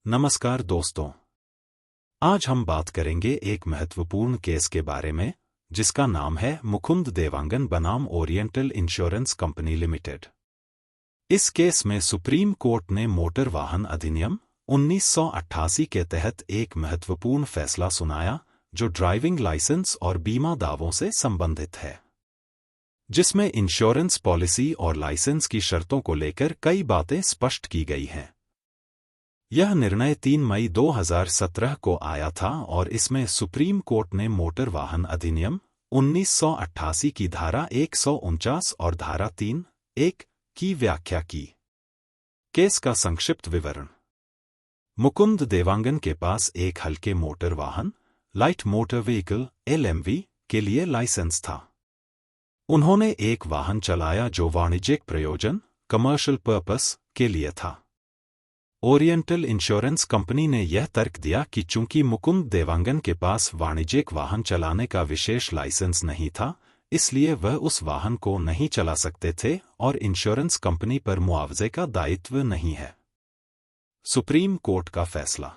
नमस्कार दोस्तों। आज हम बात करेंगे एक महत्वपूर्ण केस के बारे में जिसका नाम है मुकुंद देवांगन बनाम ओरिएंटल इंश्योरेंस कंपनी लिमिटेड। इस केस में सुप्रीम कोर्ट ने मोटर वाहन अधिनियम 1988 के तहत एक महत्वपूर्ण फैसला सुनाया जो ड्राइविंग लाइसेंस और बीमा दावों से संबंधित है, जिसमें इंश्योरेंस पॉलिसी और लाइसेंस की शर्तों को लेकर कई बातें स्पष्ट की गई हैं। यह निर्णय 3 मई 2017 को आया था और इसमें सुप्रीम कोर्ट ने मोटर वाहन अधिनियम 1988 की धारा 149 और धारा 3(1) की व्याख्या की। केस का संक्षिप्त विवरण। मुकुंद देवांगन के पास एक हल्के मोटर वाहन लाइट मोटर व्हीकल (LMV) के लिए लाइसेंस था। उन्होंने एक वाहन चलाया जो वाणिज्यिक प्रयोजन कमर्शियल पर्पस के लिए था। ओरिएंटल इंश्योरेंस कंपनी ने यह तर्क दिया कि चूंकि मुकुंद देवांगन के पास वाणिज्यिक वाहन चलाने का विशेष लाइसेंस नहीं था, इसलिए वह उस वाहन को नहीं चला सकते थे और इंश्योरेंस कंपनी पर मुआवजे का दायित्व नहीं है। सुप्रीम कोर्ट का फैसला।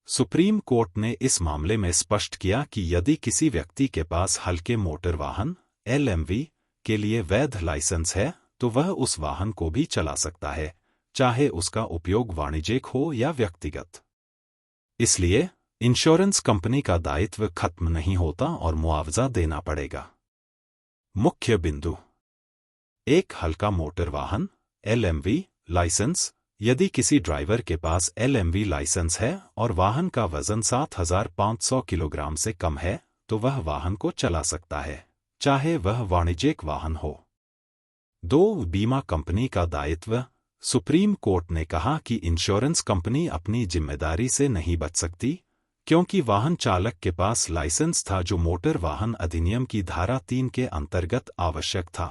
सुप्रीम कोर्ट ने इस मामले में स्पष्ट किया कि यदि किसी व्यक्ति के पास हल्के मोटर वाहन (LMV) के लिए वैध लाइसेंस है तो वह उस वाहन को भी चला सकता है, चाहे उसका उपयोग वाणिज्यिक हो या व्यक्तिगत। इसलिए इंश्योरेंस कंपनी का दायित्व खत्म नहीं होता और मुआवजा देना पड़ेगा। मुख्य बिंदु। एक हल्का मोटर वाहन (LMV) लाइसेंस। यदि किसी ड्राइवर के पास LMV लाइसेंस है और वाहन का वजन 7500 किलोग्राम से कम है तो वह वाहन को चला सकता है, चाहे वह वाणिज्यिक वाहन हो। 2. बीमा कंपनी का दायित्व। सुप्रीम कोर्ट ने कहा कि इंश्योरेंस कंपनी अपनी जिम्मेदारी से नहीं बच सकती क्योंकि वाहन चालक के पास लाइसेंस था जो मोटर वाहन अधिनियम की धारा 3 के अंतर्गत आवश्यक था।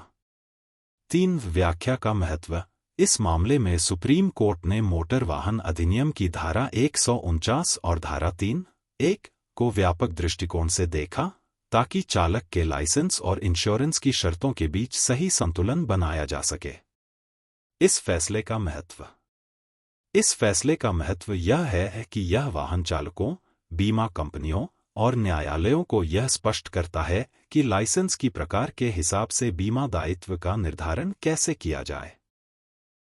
3. व्याख्या का महत्व। इस मामले में सुप्रीम कोर्ट ने मोटर वाहन अधिनियम की धारा 149 और धारा 3(1) को व्यापक दृष्टिकोण से देखा ताकि चालक के लाइसेंस और इंश्योरेंस की शर्तों के बीच सही संतुलन बनाया जा सके। इस फैसले का महत्व। इस फैसले का महत्व यह है कि यह वाहन चालकों, बीमा कंपनियों और न्यायालयों को यह स्पष्ट करता है कि लाइसेंस की प्रकार के हिसाब से बीमा दायित्व का निर्धारण कैसे किया जाए।